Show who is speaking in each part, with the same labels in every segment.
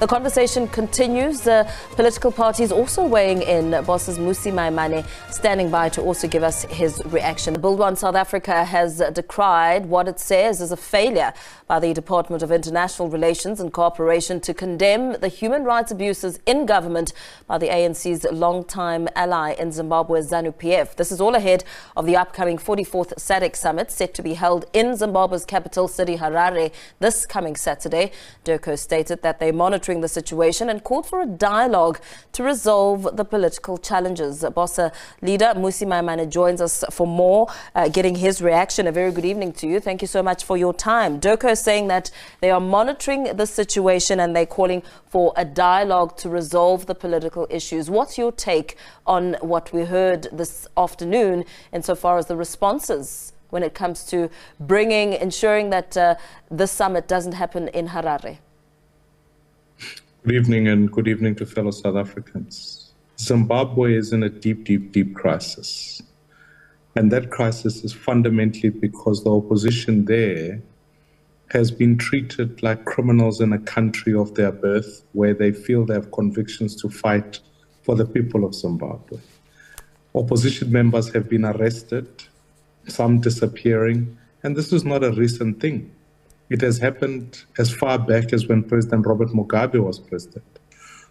Speaker 1: The conversation continues. Political parties also weighing in. Boss's Musi Maimane standing by to also give us his reaction. The Build One South Africa has decried what it says is a failure by the Department of International Relations and Cooperation to condemn the human rights abuses in government by the ANC's longtime ally in Zimbabwe, ZANU-PF. This is all ahead of the upcoming 44th SADC Summit set to be held in Zimbabwe's capital city, Harare, this coming Saturday. DIRCO stated that they're monitoring the situation and called for a dialogue to resolve the political challenges. Bossa leader Musi Maimane joins us for more, getting his reaction. A very good evening to you. Thank you so much for your time. DIRCO is saying that they are monitoring the situation and they're calling for a dialogue to resolve the political issues. What's your take on what we heard this afternoon insofar as the responses when it comes to ensuring that this summit doesn't happen in Harare?
Speaker 2: Good evening, and good evening to fellow South Africans. Zimbabwe is in a deep crisis. And that crisis is fundamentally because the opposition there has been treated like criminals in a country of their birth, where they feel they have convictions to fight for the people of Zimbabwe. Opposition members have been arrested, some disappearing, and this is not a recent thing. It has happened as far back as when President Robert Mugabe was president.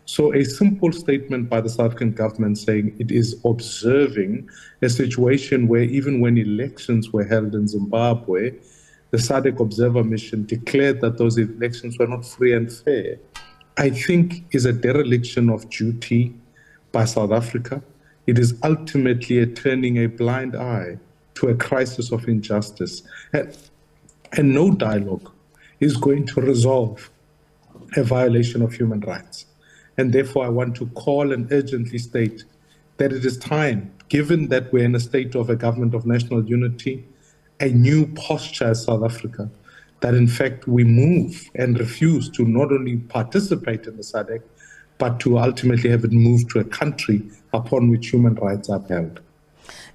Speaker 2: So a simple statement by the South African government saying it is observing a situation where even when elections were held in Zimbabwe, the SADC Observer Mission declared that those elections were not free and fair, I think is a dereliction of duty by South Africa. It is ultimately turning a blind eye to a crisis of injustice. And no dialogue is going to resolve a violation of human rights. And therefore, I want to call and urgently state that it is time, given that we're in a state of a government of national unity, a new posture as South Africa, that in fact we move and refuse to not only participate in the SADC, but to ultimately have it move to a country upon which human rights are upheld.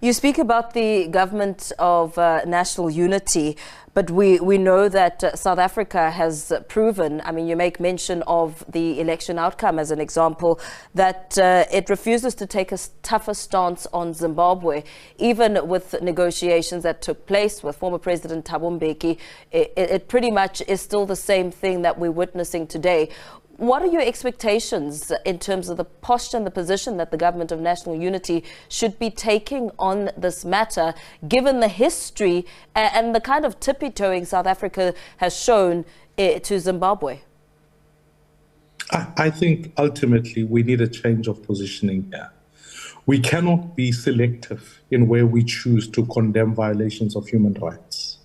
Speaker 1: You speak about the government of national unity, but we know that South Africa has proven, I mean, you make mention of the election outcome as an example, that it refuses to take a tougher stance on Zimbabwe. Even with negotiations that took place with former President Thabo Mbeki, it pretty much is still the same thing that we're witnessing today. What are your expectations in terms of the posture and the position that the government of national unity should be taking on this matter, given the history and the kind of tippy-toeing South Africa has shown to Zimbabwe?
Speaker 2: I think ultimately we need a change of positioning here. We cannot be selective in where we choose to condemn violations of human rights.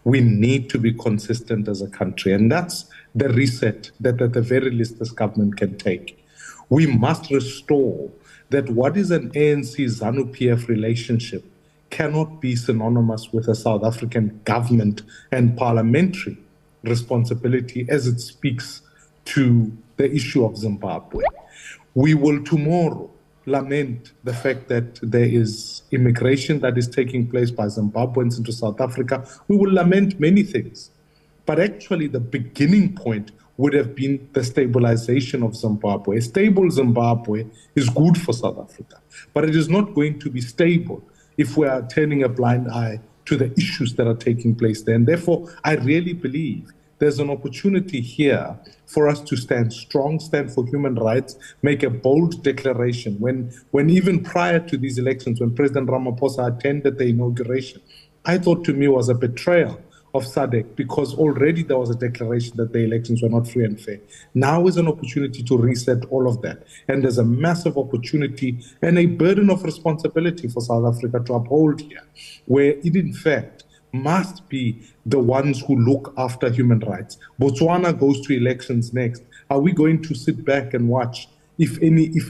Speaker 2: We need to be consistent as a country, and that's the reset that at the very least this government can take. We must restore that what is an ANC-ZANU-PF relationship cannot be synonymous with a South African government and parliamentary responsibility as it speaks to the issue of Zimbabwe. We will tomorrow lament the fact that there is immigration that is taking place by Zimbabweans into South Africa. We will lament many things. But actually, the beginning point would have been the stabilization of Zimbabwe. A stable Zimbabwe is good for South Africa, but it is not going to be stable if we are turning a blind eye to the issues that are taking place there. And therefore, I really believe there's an opportunity here for us to stand strong, stand for human rights, make a bold declaration. When even prior to these elections, when President Ramaphosa attended the inauguration, I thought to me was a betrayal of SADC, because already there was a declaration that the elections were not free and fair. Now is an opportunity to reset all of that. And there's a massive opportunity and a burden of responsibility for South Africa to uphold here, where it in fact must be the ones who look after human rights. Botswana goes to elections next. Are we going to sit back and watch if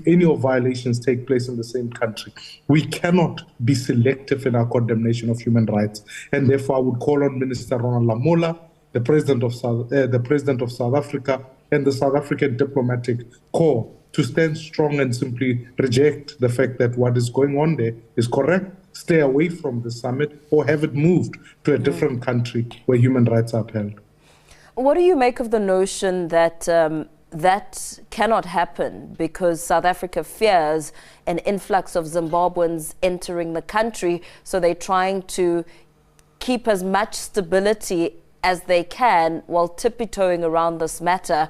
Speaker 2: any of violations take place in the same country? We cannot be selective in our condemnation of human rights, and therefore I would call on Minister Ronald Lamola, the President of South Africa, and the South African Diplomatic Corps to stand strong and simply reject the fact that what is going on there is correct, stay away from the summit, or have it moved to a different country where human rights are upheld.
Speaker 1: What do you make of the notion that that cannot happen because South Africa fears an influx of Zimbabweans entering the country, so they're trying to keep as much stability as they can while tippy-toeing around this matter.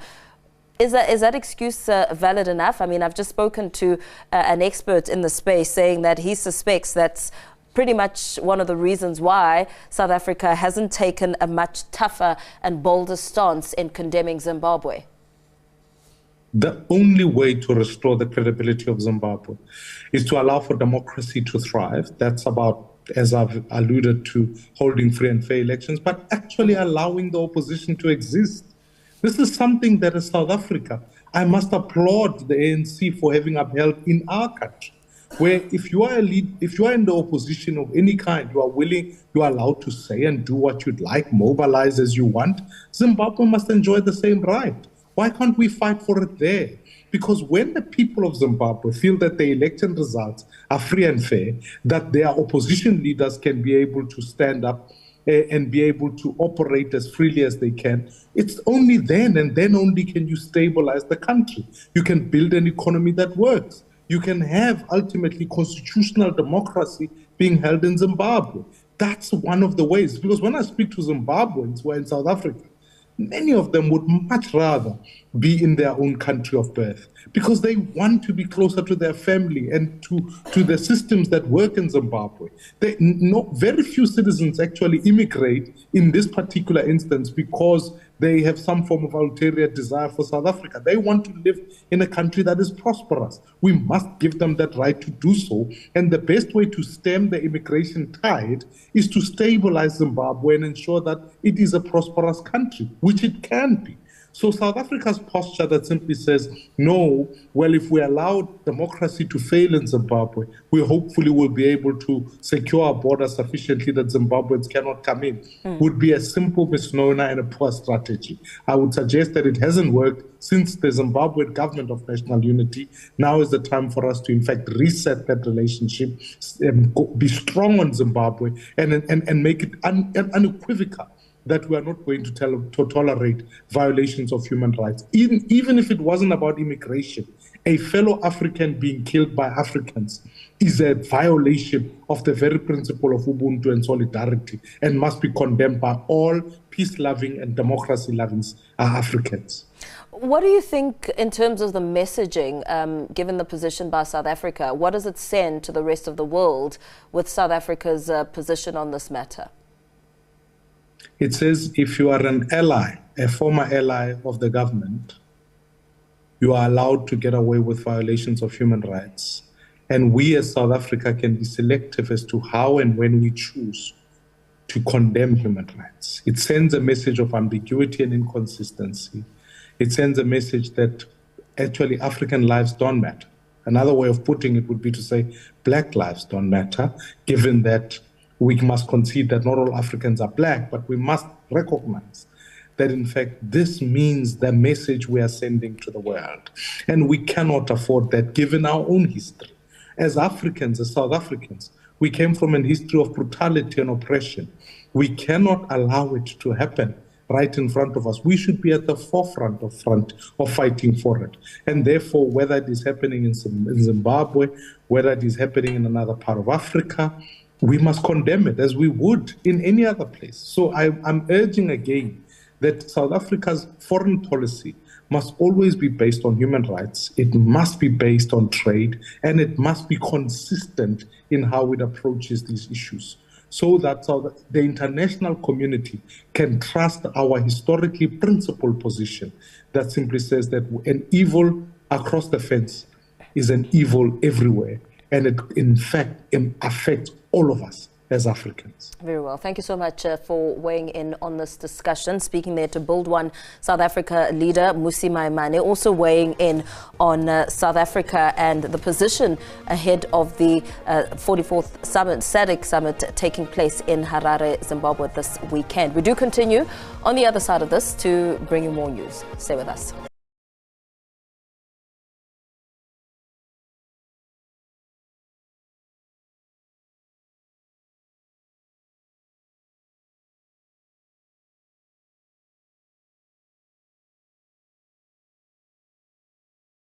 Speaker 1: Is that excuse valid enough? I mean, I've just spoken to an expert in the space saying that he suspects that's pretty much one of the reasons why South Africa hasn't taken a much tougher and bolder stance in condemning Zimbabwe.
Speaker 2: The only way to restore the credibility of Zimbabwe is to allow for democracy to thrive. That's about, as I've alluded to, holding free and fair elections, but actually allowing the opposition to exist. This is something that as South Africa, I must applaud the ANC for having upheld in our country, where if you are if you are in the opposition of any kind, you are allowed to say and do what you'd like, mobilize as you want. Zimbabwe must enjoy the same right. Why can't we fight for it there? Because when the people of Zimbabwe feel that the election results are free and fair, that their opposition leaders can be able to stand up and be able to operate as freely as they can, it's only then and then only can you stabilize the country. You can build an economy that works. You can have ultimately constitutional democracy being held in Zimbabwe. That's one of the ways. Because when I speak to Zimbabweans who are in South Africa, many of them would much rather be in their own country of birth because they want to be closer to their family and to the systems that work in Zimbabwe. Very few citizens actually immigrate in this particular instance because they have some form of ulterior desire for South Africa. They want to live in a country that is prosperous. We must give them that right to do so. And the best way to stem the immigration tide is to stabilize Zimbabwe and ensure that it is a prosperous country, which it can be. So South Africa's posture that simply says, no, well, if we allow democracy to fail in Zimbabwe, we hopefully will be able to secure our border sufficiently that Zimbabweans cannot come in, would be a simple misnomer and a poor strategy. I would suggest that it hasn't worked since the Zimbabwean government of national unity. Now is the time for us to, in fact, reset that relationship, be strong on Zimbabwe, and make it unequivocal that we are not going to tolerate violations of human rights. Even if it wasn't about immigration, a fellow African being killed by Africans is a violation of the very principle of Ubuntu and solidarity and must be condemned by all peace-loving and democracy-loving Africans.
Speaker 1: What do you think in terms of the messaging, given the position by South Africa? What does it send to the rest of the world with South Africa's position on this matter?
Speaker 2: It says if you are an ally, a former ally of the government, you are allowed to get away with violations of human rights. And we as South Africa can be selective as to how and when we choose to condemn human rights. It sends a message of ambiguity and inconsistency. It sends a message that actually African lives don't matter. Another way of putting it would be to say black lives don't matter, given that we must concede that not all Africans are black, but we must recognize that, in fact, this means the message we are sending to the world. And we cannot afford that, given our own history. As Africans, as South Africans, we came from a history of brutality and oppression. We cannot allow it to happen right in front of us. We should be at the forefront of fighting for it. And therefore, whether it is happening in Zimbabwe, whether it is happening in another part of Africa, we must condemn it as we would in any other place. So I'm urging again that South Africa's foreign policy must always be based on human rights. It must be based on trade, and it must be consistent in how it approaches these issues, so that the international community can trust our historically principled position that simply says that an evil across the fence is an evil everywhere, and it in fact affects all of us as Africans.
Speaker 1: Very well. Thank you so much for weighing in on this discussion. Speaking there to Build One South Africa leader Mmusi Maimane, also weighing in on South Africa and the position ahead of the 44th Summit, SADC Summit, taking place in Harare, Zimbabwe this weekend. We do continue on the other side of this to bring you more news. Stay with us.